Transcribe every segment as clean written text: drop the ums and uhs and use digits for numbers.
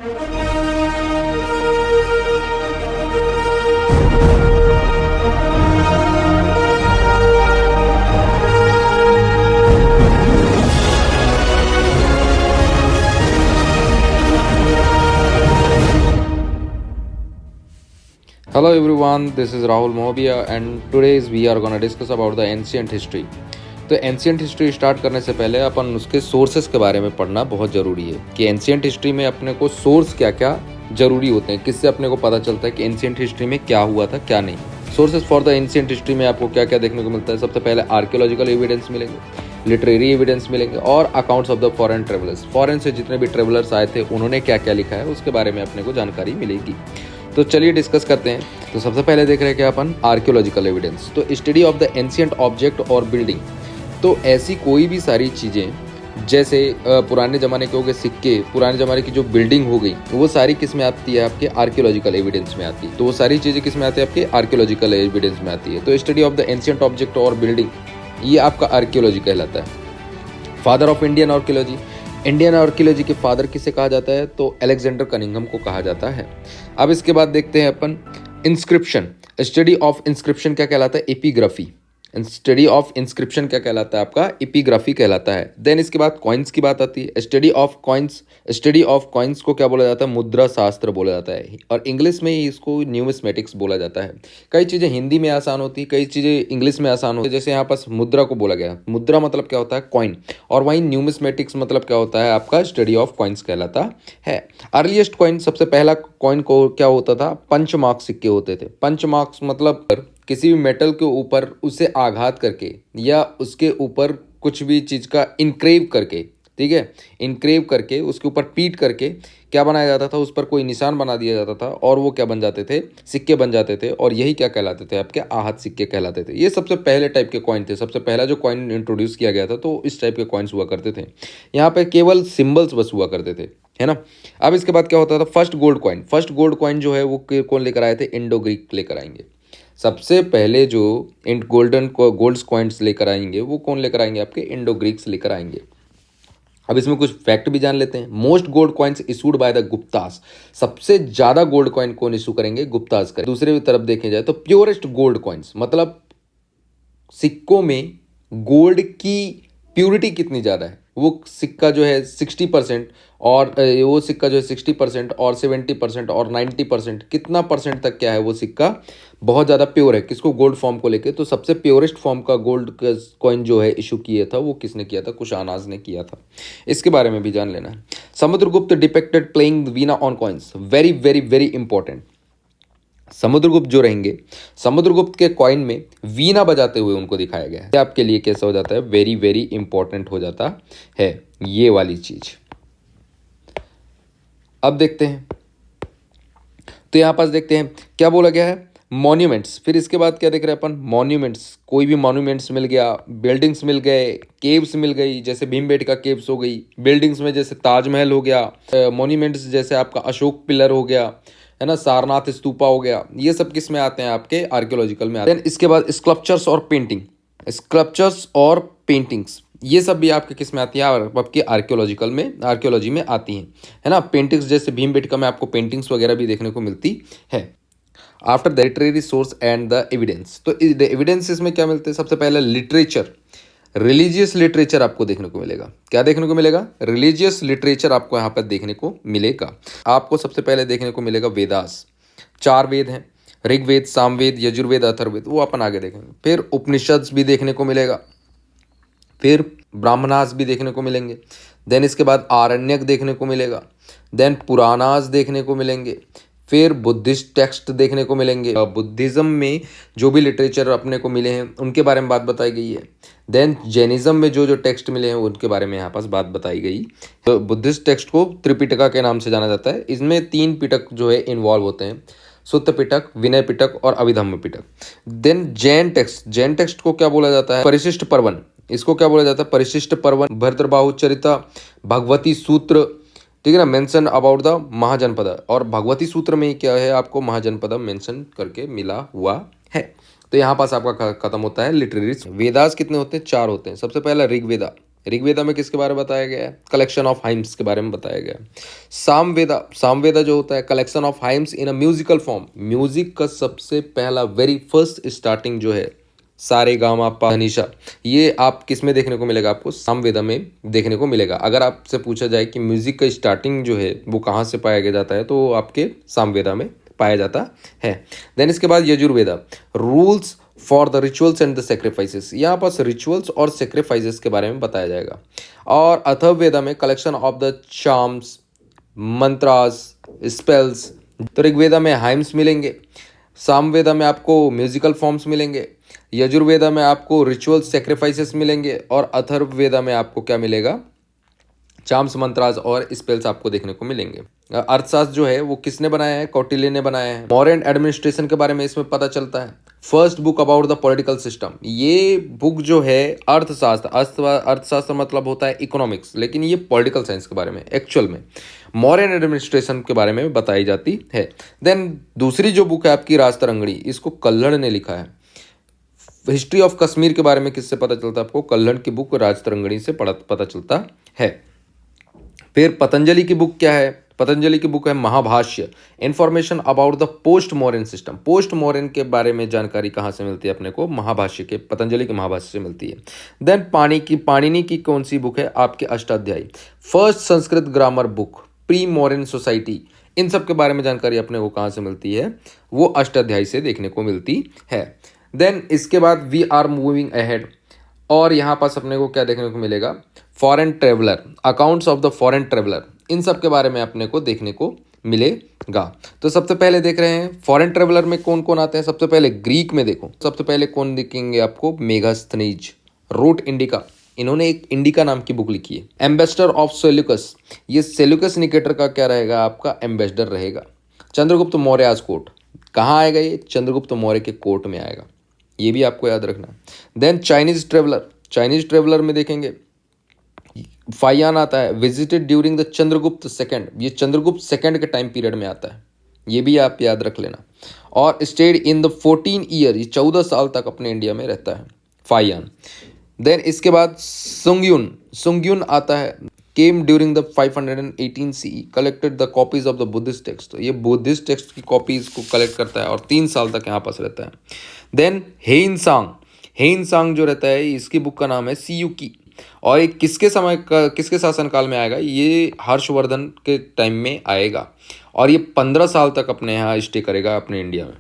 Hello everyone, this is Rahul Mohbia and today we are gonna discuss about the ancient history. तो ancient history start करने से पहले अपन उसके sources के बारे में पढ़ना बहुत ज़रूरी है कि एंशियंट हिस्ट्री में अपने को सोर्स क्या क्या ज़रूरी होते हैं, किससे अपने को पता चलता है कि एंशियंट हिस्ट्री में क्या हुआ था क्या नहीं। Sources for the ancient history में आपको क्या क्या देखने को मिलता है। सबसे पहले आर्कियोलॉजिकल एविडेंस मिलेंगे, लिटरेरी एविडेंस मिलेंगे और accounts of the foreign travellers. Foreign से जितने भी ट्रेवलर्स आए थे उन्होंने क्या क्या लिखा है उसके बारे में अपने को जानकारी मिलेगी। तो चलिए डिस्कस करते हैं। तो सबसे पहले देख रहे हैं कि अपन आर्कियोलॉजिकल एविडेंस, तो study of the ancient object और बिल्डिंग। तो ऐसी कोई भी सारी चीज़ें जैसे पुराने ज़माने के हो गए सिक्के, पुराने ज़माने की जो बिल्डिंग हो गई, वो सारी किस में आती है, आपके आर्कियोलॉजिकल एविडेंस में आती है। तो वो सारी चीज़ें किस में आती है, आपके आर्कियोलॉजिकल एविडेंस में आती है। तो study of the ancient object और बिल्डिंग ये आपका आर्कियोलॉजी कहलाता है। Father of Indian archaeology, Indian archaeology के फादर किसे कहा जाता है, तो अलेक्जेंडर कनिंघम को कहा जाता है। अब इसके बाद देखते हैं अपन इंस्क्रिप्शन। स्टडी ऑफ इंस्क्रिप्शन क्या कहलाता है, एपिग्राफी। स्टडी ऑफ इंस्क्रिप्शन क्या कहलाता है, आपका एपिग्राफी कहलाता है। देन इसके बाद कॉइन्स की बात आती है। Study of coins, study of coins को क्या बोला जाता है, मुद्रा शास्त्र बोला जाता है और इंग्लिश में ही इसको न्यूमिस्मेटिक्स बोला जाता है। कई चीज़ें हिंदी में आसान होती है, कई चीज़ें इंग्लिश में आसान होती है। जैसे यहाँ पास मुद्रा को बोला गया, मुद्रा मतलब क्या होता है, कॉइन, और वहीं न्यूमिस्मेटिक्स मतलब क्या होता है, आपका स्टडी ऑफ कॉइन्स कहलाता है। अर्लीस्ट कॉइन, सबसे पहला कॉइन को क्या होता था, पंच मार्क सिक्के होते थे। पंच मार्क्स मतलब किसी भी मेटल के ऊपर उसे आघात करके या उसके ऊपर कुछ भी चीज़ का इनक्रेव करके, ठीक है, इनक्रेव करके उसके ऊपर पीट करके क्या बनाया जाता था, उस पर कोई निशान बना दिया जाता था और वो क्या बन जाते थे, सिक्के बन जाते थे। और यही क्या कहलाते थे, आपके आहत सिक्के कहलाते थे। ये सबसे पहले टाइप के कॉइन थे। सबसे पहला जो कॉइन इंट्रोड्यूस किया गया था तो इस टाइप के कॉइन्स हुआ करते थे। यहाँ पे केवल सिम्बल्स बस हुआ करते थे, है ना। अब इसके बाद क्या होता था, first gold coin. First gold coin जो है वो कौन लेकर आए थे, इंडो ग्रीक लेकर आएंगे। सबसे पहले जो गोल्ड्स कॉइन्स लेकर आएंगे वो कौन लेकर आएंगे, आपके इंडो ग्रीक्स लेकर आएंगे। अब इसमें कुछ फैक्ट भी जान लेते हैं। Most gold coins issued by the Guptas. सबसे ज्यादा गोल्ड कॉइन कौन इशू करेंगे, गुप्तास करेंगे। दूसरे तरफ देखे जाए तो प्योरेस्ट गोल्ड कॉइन्स मतलब सिक्कों में गोल्ड की प्यूरिटी कितनी ज़्यादा है, वो सिक्का जो है 60% और वो सिक्का जो है 60% और 70% और 90%, कितना परसेंट तक क्या है वो सिक्का बहुत ज़्यादा प्योर है, किसको, गोल्ड फॉर्म को लेके। तो सबसे प्योरेस्ट फॉर्म का गोल्ड कॉइन जो है इशू किया था वो किसने किया था, कुशानाज ने किया था। इसके बारे में भी जान लेना है। Samudragupta depicted playing Veena on coins, very very very important. Samudragupta जो रहेंगे, समुद्रगुप्त के कॉइन में वीणा बजाते हुए उनको दिखाया गया है। आपके लिए कैसा हो जाता है, वेरी वेरी इंपॉर्टेंट हो जाता है ये वाली चीज। अब देखते हैं, तो यहां पास देखते हैं क्या बोला गया है, मॉन्यूमेंट्स। फिर इसके बाद क्या देख रहे हैं अपन, मॉन्यूमेंट्स। कोई भी मॉन्यूमेंट्स मिल गया, बिल्डिंग्स मिल गए, केव्स मिल गई, जैसे भीमबेटका केव्स हो गई। बिल्डिंग्स में जैसे ताजमहल हो गया, मॉन्यूमेंट्स जैसे आपका अशोक पिलर हो गया, है ना, सारनाथ स्तूपा हो गया। ये सब किस में आते हैं, आपके आर्कियोलॉजिकल में आते हैं। इसके बाद स्कल्पचर्स और पेंटिंग, स्कल्पचर्स और पेंटिंग्स ये सब भी आपके किस में आती है, आपकी आर्कियोलॉजिकल में, आर्कियोलॉजी में आती हैं, है ना। पेंटिंग्स जैसे भीमबेटका में आपको पेंटिंग्स वगैरह भी देखने को मिलती है। After the literary source and the evidence, तो द एविडेंस इसमें क्या मिलते हैं, सबसे पहले लिटरेचर, रिलीजियस लिटरेचर आपको देखने को मिलेगा। क्या देखने को मिलेगा, रिलीजियस लिटरेचर आपको यहाँ पर देखने को मिलेगा। आपको सबसे पहले देखने को मिलेगा वेदास। 4 वेद हैं, ऋग्वेद, सामवेद, यजुर्वेद, अथर्ववेद, वो अपन आगे देखेंगे। फिर उपनिषद भी देखने को मिलेगा, फिर ब्राह्मणास भी देखने को मिलेंगे। देन इसके बाद आरण्यक देखने को मिलेगा, देन पुराणास देखने को मिलेंगे, फिर बुद्धिस्ट टेक्स्ट देखने को मिलेंगे। बुद्धिज्म में जो भी लिटरेचर अपने को मिले हैं उनके बारे में बात बताई गई है। देन जैनिज्म में जो जो टेक्स्ट मिले हैं उनके बारे में यहाँ पास बात बताई गई। तो बुद्धिस्ट टेक्स्ट को त्रिपिटका के नाम से जाना जाता है। इसमें 3 पिटक जो है इन्वॉल्व होते हैं, सुत्त पिटक, विनय पिटक और Abhidhamma Pitaka. Then Jain text, Jain text को क्या बोला जाता है, परिशिष्ट पर्वन। इसको क्या बोला जाता है, परिशिष्ट पर्वन, भद्रबाहु चरिता, भगवती सूत्र, ठीक है ना, मेंशन अबाउट द महाजनपद। और भगवती सूत्र में क्या है, आपको महाजनपद मेंशन करके मिला हुआ है। तो यहाँ पास आपका खत्म होता है लिटरेरी। वेदास कितने होते हैं, 4 होते हैं। सबसे पहला ऋग्वेदा, ऋग्वेदा में किसके बारे में बताया गया है? कलेक्शन ऑफ हाइम्स के बारे में बताया गया है। सामवेदा जो होता है collection of hymns in a musical form. Music का सबसे पहला वेरी फर्स्ट स्टार्टिंग जो है सारे गामा पा निशा, ये आप किस में देखने को मिलेगा? आपको सामवेदा में देखने को मिलेगा। अगर आपसे पूछा जाए कि म्यूजिक का स्टार्टिंग जो है वो कहाँ से पाया गया जाता है, तो आपके सामवेदा में पाया जाता है। देन इसके बाद Yajurveda, rules for the rituals and the sacrifices, यहाँ पास रिचुअल्स और सेक्रीफाइसेस के बारे में बताया जाएगा। और अथर्ववेदा में collection of the charms, mantras, spells. तो ऋग्वेदा में हाइम्स मिलेंगे, सामवेदा में आपको म्यूजिकल फॉर्म्स मिलेंगे, यजुर्वेदा में आपको रिचुअल्स सेक्रीफाइसेस मिलेंगे, और अथर्ववेदा में आपको क्या मिलेगा? चार्म्स, मंत्रास और स्पेल्स आपको देखने को मिलेंगे। अर्थशास्त्र जो है वो किसने बनाया है? कौटिल्य ने बनाया है। मॉडर्न एडमिनिस्ट्रेशन के बारे में इसमें पता चलता है। First book about the political system, ये बुक जो है अर्थशास्त्र मतलब होता है इकोनॉमिक्स, लेकिन ये पॉलिटिकल साइंस के बारे में एक्चुअल में मॉडर्न एडमिनिस्ट्रेशन के बारे में बताई जाती है। देन दूसरी जो बुक है आपकी राजतरंगिणी, इसको कल्हड़ ने लिखा है। हिस्ट्री ऑफ कश्मीर के बारे में किससे पता चलता है? आपको कल्हड़ की बुक राजतरंगिणी से पता चलता है। फिर पतंजलि की बुक क्या है? पतंजलि की बुक है Mahabhashya, information about the post modern system. Post modern के बारे में जानकारी कहाँ से मिलती है अपने को? महाभाष्य के, पतंजलि के महाभाष्य से मिलती है। देन पाणिनि की कौन सी बुक है? आपके Ashtadhyayi, first Sanskrit grammar book, pre modern society. इन सब के बारे में जानकारी अपने को कहाँ से मिलती है? वो अष्टाध्यायी से देखने को मिलती है। देन इसके बाद वी आर मूविंग अहेड, और यहाँ पास अपने को क्या देखने को मिलेगा? Foreign traveller, accounts of the foreign traveller, इन सब के बारे में अपने को देखने को मिलेगा। तो सबसे पहले देख रहे हैं फॉरेन ट्रेवलर में कौन कौन आते हैं। सबसे पहले ग्रीक में देखो, सबसे पहले कौन दिखेंगे आपको? मेगास्थनीज, रोट इंडिका, इन्होंने एक इंडिका नाम की बुक लिखी है। एम्बेसडर ऑफ सेल्यूकस, ये सेल्यूकस निकेटर का क्या रहेगा? आपका एम्बेसडर रहेगा। चंद्रगुप्त मौर्य कोर्ट, कहाँ आएगा ये? चंद्रगुप्त मौर्य के कोर्ट में आएगा, ये भी आपको याद रखना है। Then Chinese traveller, Chinese traveller में देखेंगे फाइयान आता है, visited during the Chandragupta second, ये चंद्रगुप्त सेकंड के टाइम पीरियड में आता है, ये भी आप याद रख लेना। और स्टेड इन द 14 ईयर, ये 14 साल तक अपने इंडिया में रहता है फाइयान। देन इसके बाद सुंग्युन आता है, केम during the 518 CE, collected the copies of the Buddhist text, ये बुद्धिस्ट टेक्स्ट की कॉपीज को कलेक्ट करता है और 3 साल तक यहाँ पास रहता है। देन हेइनसांग जो रहता है, इसकी बुक का नाम है सीयुकी, और ये किसके शासनकाल में आएगा? ये हर्षवर्धन के टाइम में आएगा, और ये 15 साल तक अपने यहाँ स्टे करेगा अपने इंडिया में।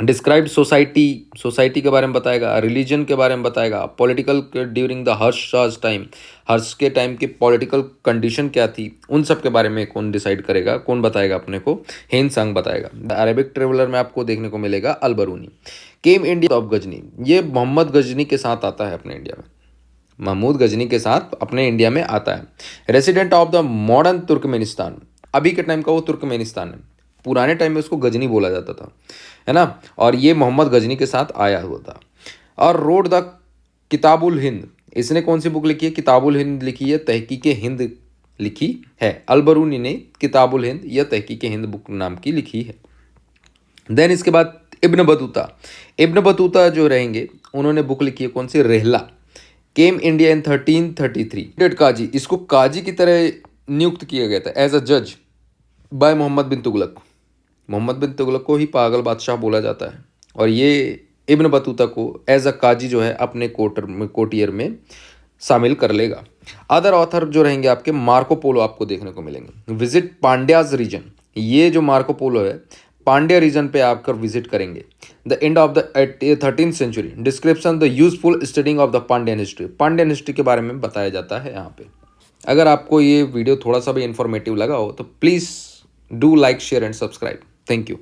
डिस्क्राइब्ड सोसाइटी के बारे में बताएगा, रिलीजन के बारे में बताएगा, पॉलिटिकल ड्यूरिंग द हर्ष के टाइम की पॉलिटिकल कंडीशन क्या थी, उन सब के बारे में कौन डिसाइड करेगा, कौन बताएगा अपने को? हेनसांग बताएगा। अरेबिक ट्रेवलर में आपको देखने को मिलेगा अलबरूनी। केम इंडिया ऑफ गजनी, ये मोहम्मद गजनी के साथ आता है अपने इंडिया में, महमूद गजनी के साथ अपने इंडिया में आता है। Resident of the modern Turkmenistan, अभी के टाइम का वो तुर्कमेनिस्तान है, पुराने टाइम में उसको गजनी बोला जाता था, है ना, और ये मोहम्मद गजनी के साथ आया हुआ था। और रोड द किताबुल हिंद, इसने कौन सी बुक लिखी है? किताबुल हिंद लिखी है, तहकीक हिंद लिखी है। अलबरूनी ने किताबुल हिंद या तहकीक हिंद बुक नाम की लिखी है। देन इसके बाद इब्न बतूता जो रहेंगे, उन्होंने बुक लिखी है कौन सी? रेहला। केम इंडिया इन 1333। काजी, इसको काजी की तरह नियुक्त किया गया था एज अ जज बाय मोहम्मद बिन तुगलक। मोहम्मद बिन तुगलक को ही पागल बादशाह बोला जाता है, और ये इब्न बतूता को एज अ काजी जो है अपने कोटियर में शामिल कर लेगा। अदर ऑथर जो रहेंगे आपके, मार्को पोलो आपको देखने को मिलेंगे। विजिट पांड्याज रीजन, ये जो मार्को पोलो है पांड्या रीजन पे आकर विजिट करेंगे। The end of the 13th century, description the useful studying of the Pandyan history, Pandyan history के बारे में बताया जाता है यहाँ पे। अगर आपको ये वीडियो थोड़ा सा भी इंफॉर्मेटिव लगा हो तो please do like, share and subscribe. Thank you.